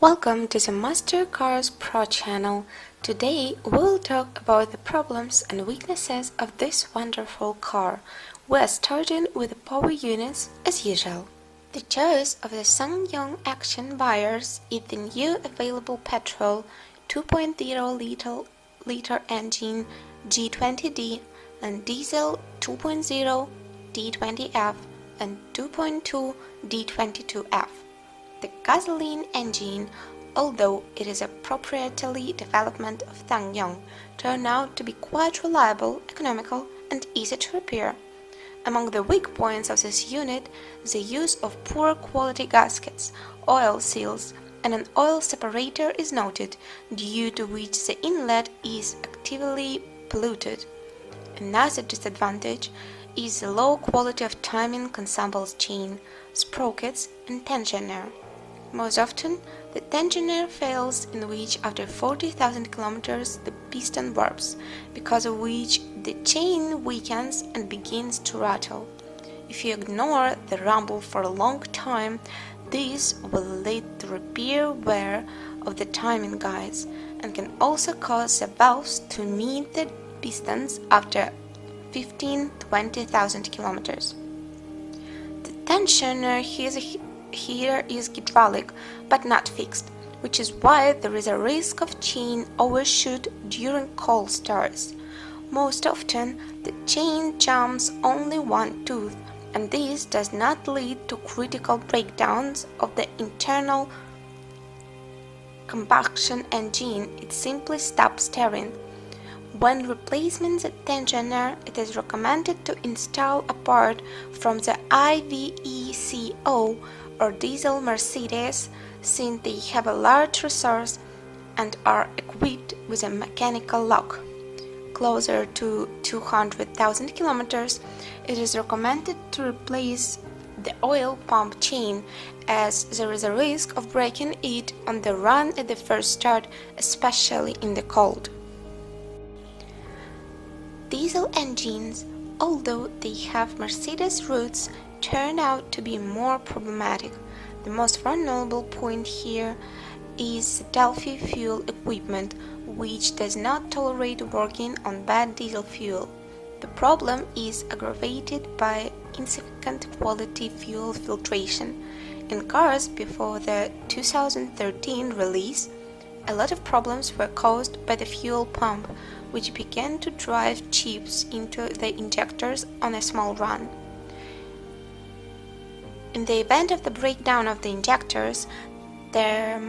Welcome to the Master Cars Pro channel. Today we will talk about the problems and weaknesses of this wonderful car. We are starting with the power units as usual. The choice of the SsangYong Aktion buyers is the new available petrol 2.0 liter engine G20D and diesel 2.0 D20F and 2.2 D22F. The gasoline engine, although it is a proprietary development of SsangYong, turned out to be quite reliable, economical, and easy to repair. Among the weak points of this unit, the use of poor quality gaskets, oil seals, and an oil separator is noted, due to which the inlet is actively polluted. Another disadvantage is the low quality of timing consumables chain, sprockets, and tensioner. Most often, the tensioner fails, in which after 40,000 kilometers the piston warps, because of which the chain weakens and begins to rattle. If you ignore the rumble for a long time, this will lead to repair wear of the timing guides and can also cause the valves to meet the pistons after 15-20,000 kilometers. The tensioner here is hydraulic but not fixed, which is why there is a risk of chain overshoot during cold starts. Most often, the chain jumps only one tooth, and this does not lead to critical breakdowns of the internal combustion engine, it simply stops steering. When replacing the tensioner, it is recommended to install a part from the IVECO or diesel Mercedes, since they have a large resource and are equipped with a mechanical lock. Closer to 200,000 kilometers, it is recommended to replace the oil pump chain, as there is a risk of breaking it on the run at the first start, especially in the cold. Diesel engines, although they have Mercedes roots, turn out to be more problematic. The most vulnerable point here is the Delphi fuel equipment, which does not tolerate working on bad diesel fuel. The problem is aggravated by insufficient quality fuel filtration. In cars before the 2013 release, a lot of problems were caused by the fuel pump, which began to drive chips into the injectors on a small run. In the event of the breakdown of the injectors, there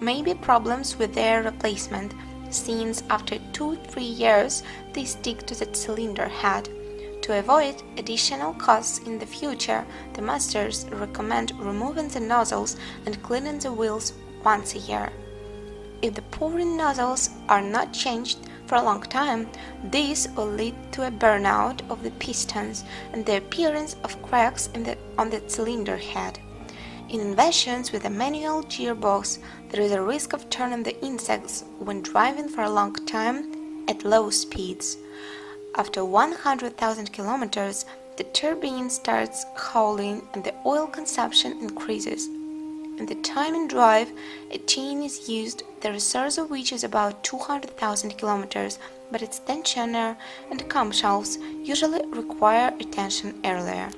may be problems with their replacement, since after 2-3 years they stick to the cylinder head. To avoid additional costs in the future, the masters recommend removing the nozzles and cleaning the wheels once a year. If the pouring nozzles are not changed for a long time, this will lead to a burnout of the pistons and the appearance of cracks on the cylinder head. In inversions with a manual gearbox, there is a risk of turning the insects when driving for a long time at low speeds. After 100,000 kilometers, the turbine starts howling and the oil consumption increases. In the time and drive, a chain is used, the resource of which is about 200,000 kilometers, but its tensioner and camshafts usually require attention earlier.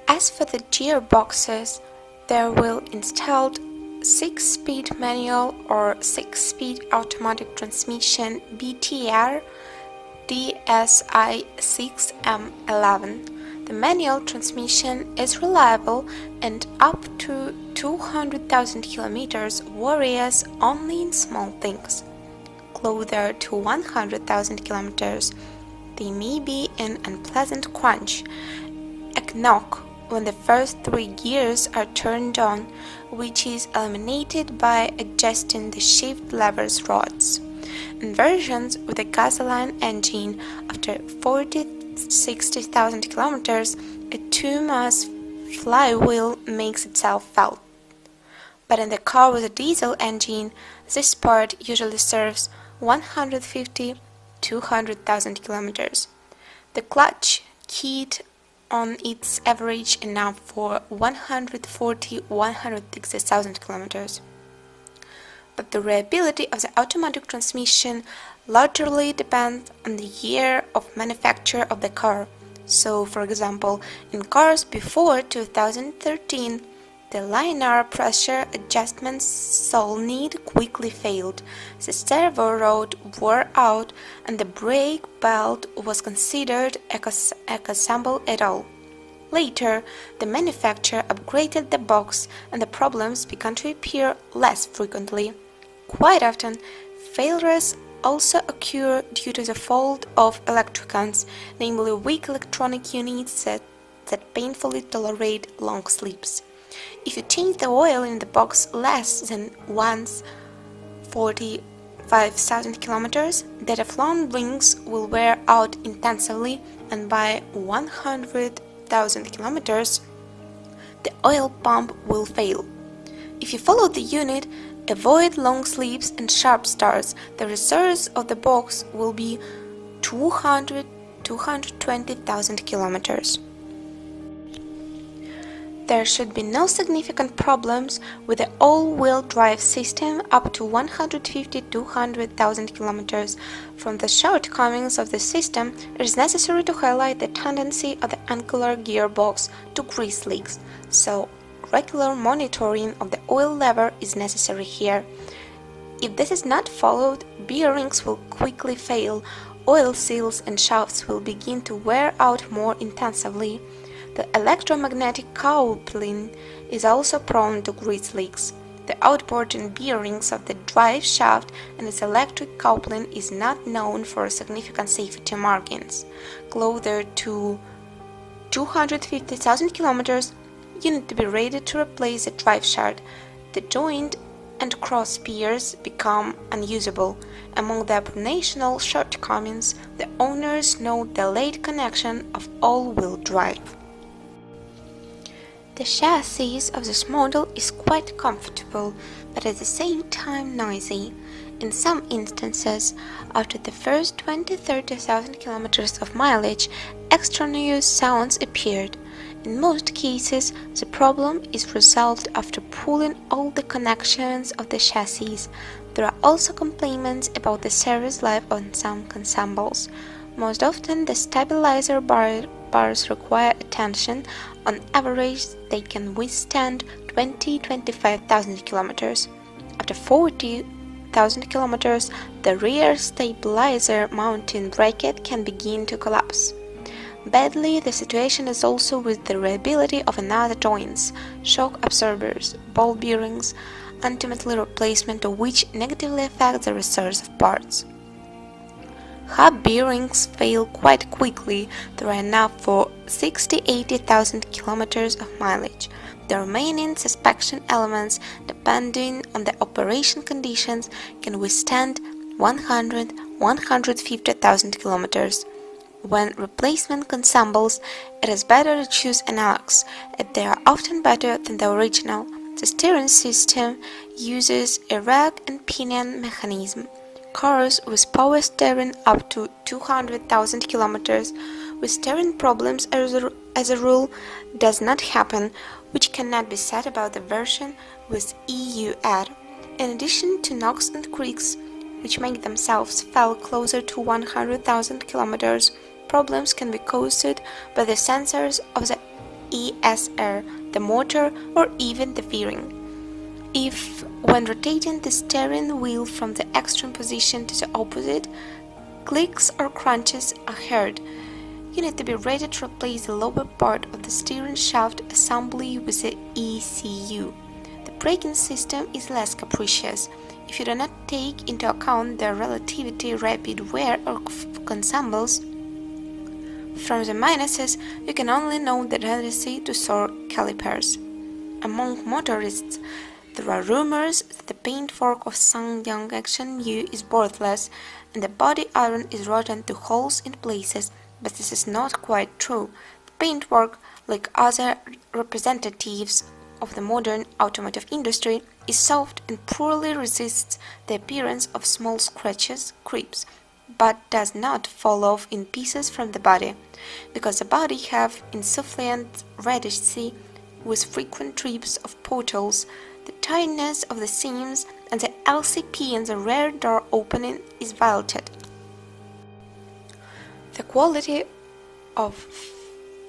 As for the gearboxes, there will installed 6-speed manual or 6-speed automatic transmission BTR DSI-6 M11. The manual transmission is reliable and up to 200,000 kilometers varies only in small things. Closer to 100,000 kilometers, there may be an unpleasant crunch, a knock when the first 3 gears are turned on, which is eliminated by adjusting the shift levers rods. In versions with a gasoline engine, after 60,000 kilometers, a 2-mass flywheel makes itself felt. But in the car with a diesel engine, this part usually serves 150-200,000 kilometers. The clutch, keyed on its average enough for 140–160,000 kilometers. But the reliability of the automatic transmission largely depends on the year of manufacture of the car. So, for example, in cars before 2013, the linear pressure adjustment solenoid quickly failed, the servo rod wore out, and the brake belt was considered assembled at all. Later, the manufacturer upgraded the box and the problems began to appear less frequently. Quite often, failures also occur due to the fault of electricants, namely weak electronic units that painfully tolerate long sleeps. If you change the oil in the box less than once 45,000 kilometers, the Teflon rings will wear out intensively, and by 100,000 kilometers, the oil pump will fail. If you follow the unit, avoid long sleeps and sharp starts, the reserves of the box will be 220,000 kilometers. There should be no significant problems with the all-wheel drive system up to 150–200,000 kilometers. From the shortcomings of the system, it is necessary to highlight the tendency of the angular gearbox to grease leaks, so regular monitoring of the oil lever is necessary here. If this is not followed, bearings will quickly fail, oil seals and shafts will begin to wear out more intensively. The electromagnetic coupling is also prone to grease leaks. The outboard and bearings of the drive shaft and its electric coupling is not known for significant safety markings. Closer to 250,000 kilometers, you need to be ready to replace the drive shaft. The joint and cross piers become unusable. Among the operational shortcomings, the owners note the late connection of all-wheel drive. The chassis of this model is quite comfortable, but at the same time noisy. In some instances, after the first 20–30,000 kilometers of mileage, extraneous sounds appeared. In most cases, the problem is resolved after pulling all the connections of the chassis. There are also complaints about the service life on some consumables. Most often, the stabilizer bars require attention. On average, they can withstand 20–25,000 kilometers. After 40,000 kilometers, the rear stabilizer mounting bracket can begin to collapse. Badly, the situation is also with the reliability of another joints, shock absorbers, ball bearings, ultimately replacement of which negatively affects the reserves of parts. Hub bearings fail quite quickly. There are enough for 60–80,000 kilometers of mileage. The remaining suspension elements, depending on the operation conditions, can withstand 100–150,000 kilometers. When replacement consumables, it is better to choose analogs, as they are often better than the original. The steering system uses a rack and pinion mechanism. Cars with power steering up to 200,000 kilometers with steering problems as a rule does not happen, which cannot be said about the version with EU add. In addition to knocks and creaks, which make themselves feel closer to 100,000 kilometers, problems can be caused by the sensors of the ESR, the motor, or even the fairing. If, when rotating the steering wheel from the extreme position to the opposite, clicks or crunches are heard, you need to be ready to replace the lower part of the steering shaft assembly with the ECU. The braking system is less capricious. If you do not take into account the relatively rapid wear of consumables, from the minuses, you can only note the tendency to sour calipers. Among motorists, there are rumors that the paintwork of SsangYong Aktion U is worthless and the body iron is rotten to holes in places, but this is not quite true. The paintwork, like other representatives of the modern automotive industry, is soft and poorly resists the appearance of small scratches, creeps, but does not fall off in pieces from the body, because the body have insufficient rigidity with frequent trips of portals, the tightness of the seams, and the LCP and the rear door opening is vaulted. The quality of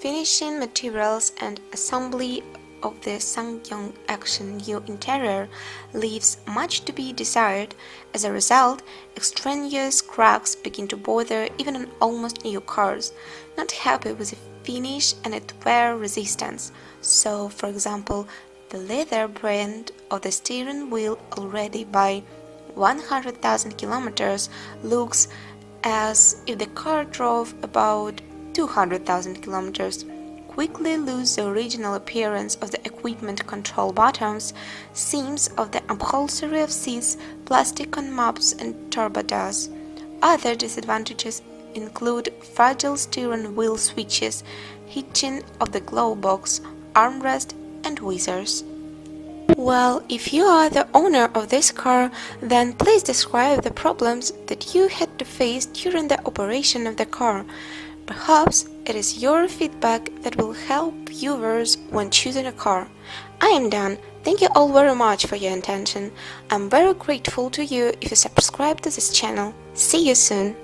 finishing materials and assembly of the SsangYong Aktion new interior leaves much to be desired. As a result, extraneous cracks begin to bother even on almost new cars, not happy with the finish and its wear resistance. So, for example, the leather brand of the steering wheel already by 100,000 kilometers looks as if the car drove about 200,000 kilometers, quickly lose the original appearance of the equipment control buttons, seams of the upholstery of seats, plastic on maps and turbodars. Other disadvantages include fragile steering wheel switches, hitching of the glove box, armrest, and whizzers. Well, if you are the owner of this car, then please describe the problems that you had to face during the operation of the car. Perhaps it is your feedback that will help viewers when choosing a car. I am done. Thank you all very much for your attention. I'm very grateful to you if you subscribe to this channel. See you soon.